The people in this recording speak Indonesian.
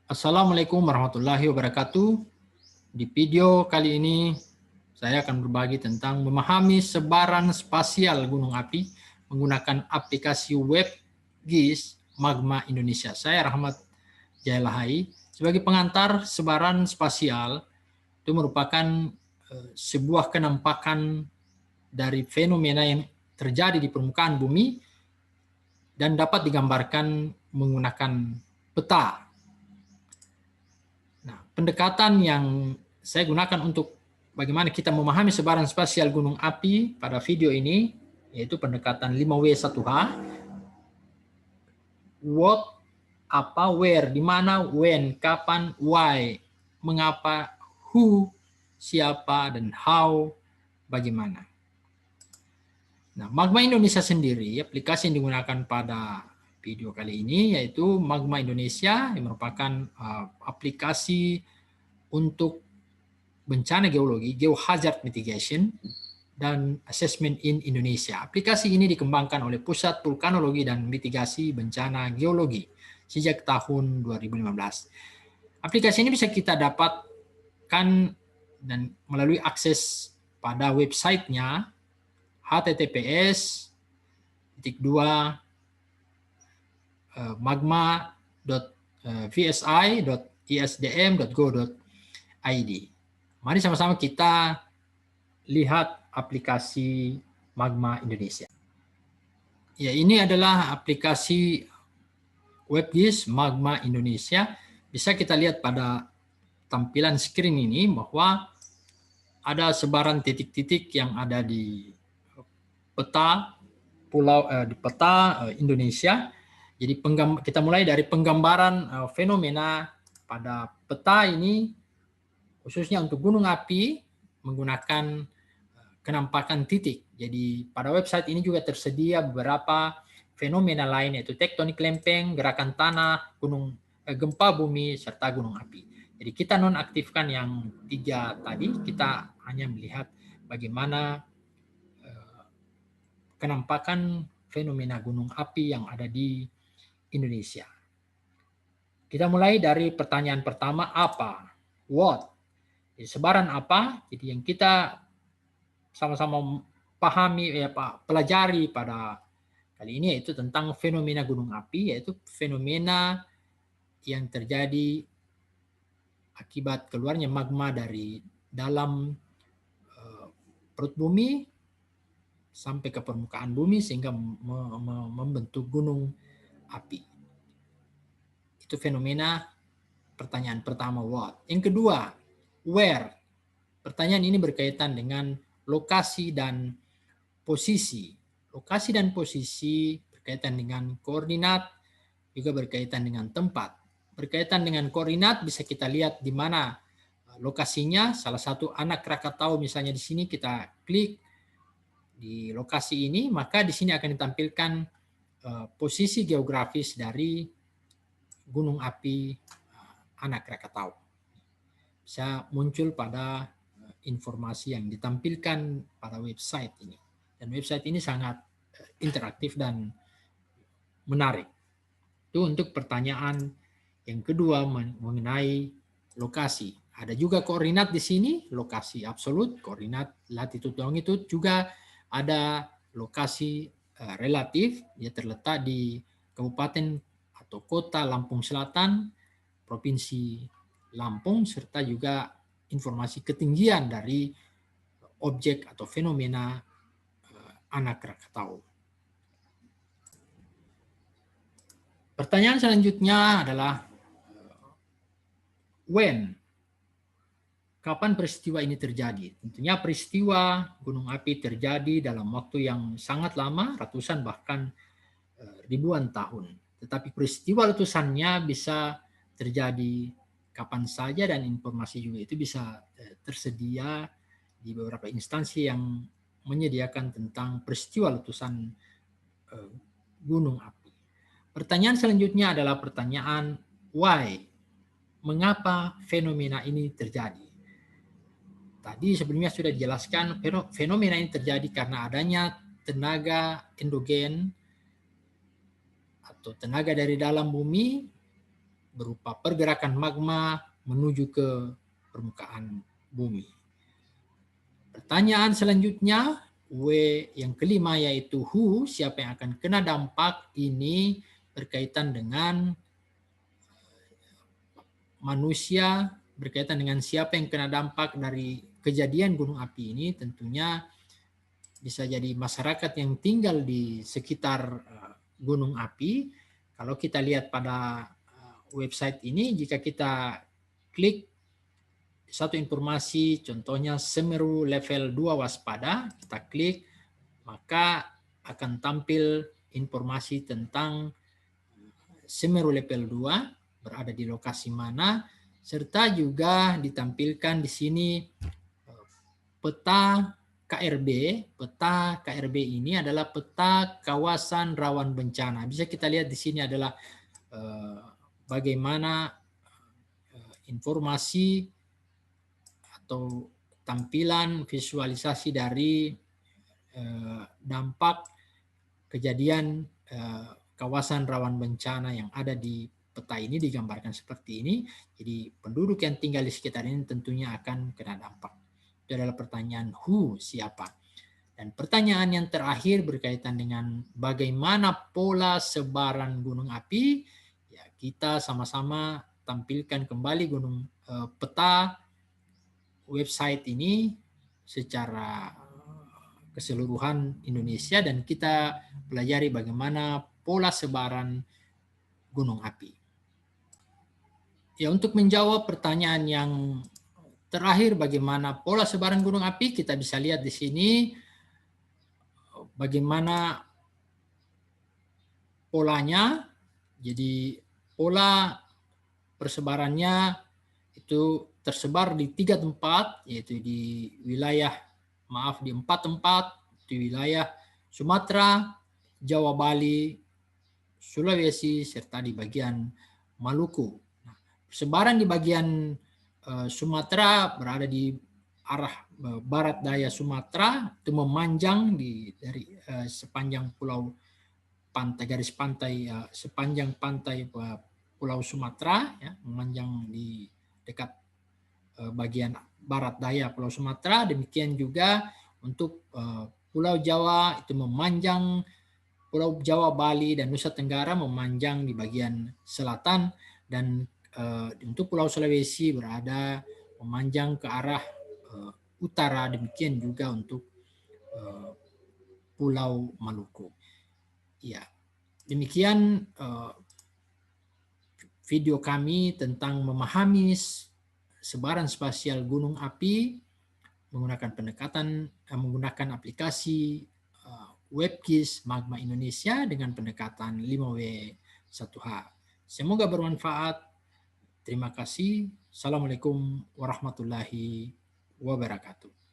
Assalamualaikum warahmatullahi wabarakatuh. Di video kali ini saya akan berbagi tentang memahami sebaran spasial gunung api menggunakan aplikasi web GIS Magma Indonesia. Saya Rahmat Jailahai. Sebagai pengantar, sebaran spasial itu merupakan sebuah kenampakan dari fenomena yang terjadi di permukaan bumi dan dapat digambarkan menggunakan peta. Nah, pendekatan yang saya gunakan untuk bagaimana kita memahami sebaran spasial gunung api pada video ini, yaitu pendekatan 5W1H. What, apa, where, di mana, when, kapan, why, mengapa, who, siapa, dan how, bagaimana. Nah, Magma Indonesia sendiri, aplikasi yang digunakan pada video kali ini yaitu Magma Indonesia, yang merupakan aplikasi untuk bencana geologi, geohazard mitigation, dan assessment in Indonesia. Aplikasi ini dikembangkan oleh Pusat Vulkanologi dan Mitigasi Bencana Geologi sejak tahun 2015. Aplikasi ini bisa kita dapatkan dan melalui akses pada websitenya https://magma.vsi.isdm.go.id. Mari sama-sama kita lihat aplikasi Magma Indonesia. Ya, ini adalah aplikasi WebGIS Magma Indonesia. Bisa kita lihat pada tampilan screen ini bahwa ada sebaran titik-titik yang ada di peta di peta Indonesia. Jadi kita mulai dari penggambaran fenomena pada peta ini, khususnya untuk gunung api menggunakan kenampakan titik. Jadi pada website ini juga tersedia beberapa fenomena lain, yaitu tektonik lempeng, gerakan tanah, gempa bumi, serta gunung api. Jadi kita nonaktifkan yang 3 tadi, kita hanya melihat bagaimana kenampakan fenomena gunung api yang ada di Indonesia. Kita mulai dari pertanyaan pertama, apa? What? Jadi sebaran apa? Jadi yang kita sama-sama pahami, pelajari pada kali ini yaitu tentang fenomena gunung api, yaitu fenomena yang terjadi akibat keluarnya magma dari dalam perut bumi sampai ke permukaan bumi sehingga membentuk gunung api. Itu fenomena pertanyaan pertama, what. Yang kedua, where. Pertanyaan ini berkaitan dengan lokasi dan posisi. Lokasi dan posisi berkaitan dengan koordinat, juga berkaitan dengan tempat. Berkaitan dengan koordinat bisa kita lihat di mana lokasinya. Salah satu anak Krakatau misalnya di sini, kita klik di lokasi ini, maka di sini akan ditampilkan posisi geografis dari gunung api anak Krakatau. Bisa muncul pada informasi yang ditampilkan pada website ini. Dan website ini sangat interaktif dan menarik. Itu untuk pertanyaan yang kedua mengenai lokasi. Ada juga koordinat di sini, lokasi absolut, koordinat latitude longitude, juga ada lokasi relatif, dia terletak di Kabupaten atau Kota Lampung Selatan, Provinsi Lampung, serta juga informasi ketinggian dari objek atau fenomena anak Krakatau. Pertanyaan selanjutnya adalah when. Kapan peristiwa ini terjadi? Tentunya peristiwa gunung api terjadi dalam waktu yang sangat lama, ratusan bahkan ribuan tahun. Tetapi peristiwa letusannya bisa terjadi kapan saja dan informasi juga itu bisa tersedia di beberapa instansi yang menyediakan tentang peristiwa letusan gunung api. Pertanyaan selanjutnya adalah pertanyaan why. Mengapa fenomena ini terjadi? Tadi sebelumnya sudah dijelaskan, fenomena ini terjadi karena adanya tenaga endogen atau tenaga dari dalam bumi berupa pergerakan magma menuju ke permukaan bumi. Pertanyaan selanjutnya, W yang kelima yaitu who, siapa yang akan kena dampak, ini berkaitan dengan manusia, berkaitan dengan siapa yang kena dampak dari kejadian gunung api ini. Tentunya bisa jadi masyarakat yang tinggal di sekitar gunung api. Kalau kita lihat pada website ini, jika kita klik satu informasi, contohnya Semeru level 2 waspada, kita klik, maka akan tampil informasi tentang Semeru level 2 berada di lokasi mana, serta juga ditampilkan di sini peta KRB. Peta KRB ini adalah peta kawasan rawan bencana. Bisa kita lihat di sini adalah bagaimana informasi atau tampilan visualisasi dari dampak kejadian kawasan rawan bencana yang ada di peta ini, digambarkan seperti ini. Jadi penduduk yang tinggal di sekitar ini tentunya akan kena dampak. Itu adalah pertanyaan who, siapa. Dan pertanyaan yang terakhir berkaitan dengan bagaimana pola sebaran gunung api. Ya, kita sama-sama tampilkan kembali peta website ini secara keseluruhan Indonesia, dan kita pelajari bagaimana pola sebaran gunung api. Ya, untuk menjawab pertanyaan yang terakhir, bagaimana pola sebaran gunung api, kita bisa lihat di sini bagaimana polanya. Jadi pola persebarannya itu tersebar di 3 tempat, yaitu di di 4 tempat, di wilayah Sumatera, Jawa, Bali, Sulawesi, serta di bagian Maluku. Nah, persebaran di bagian Sumatera berada di arah barat daya Sumatera, itu memanjang dari sepanjang garis pantai sepanjang pantai Pulau Sumatera, ya, memanjang di dekat bagian barat daya Pulau Sumatera. Demikian juga untuk Pulau Jawa, itu memanjang Pulau Jawa, Bali, dan Nusa Tenggara memanjang di bagian selatan, dan untuk Pulau Sulawesi berada memanjang ke arah utara. Demikian juga untuk Pulau Maluku. Ya, demikian video kami tentang memahami sebaran spasial gunung api menggunakan aplikasi WebGIS Magma Indonesia dengan pendekatan 5W1H. Semoga bermanfaat. Terima kasih. Assalamualaikum warahmatullahi wabarakatuh.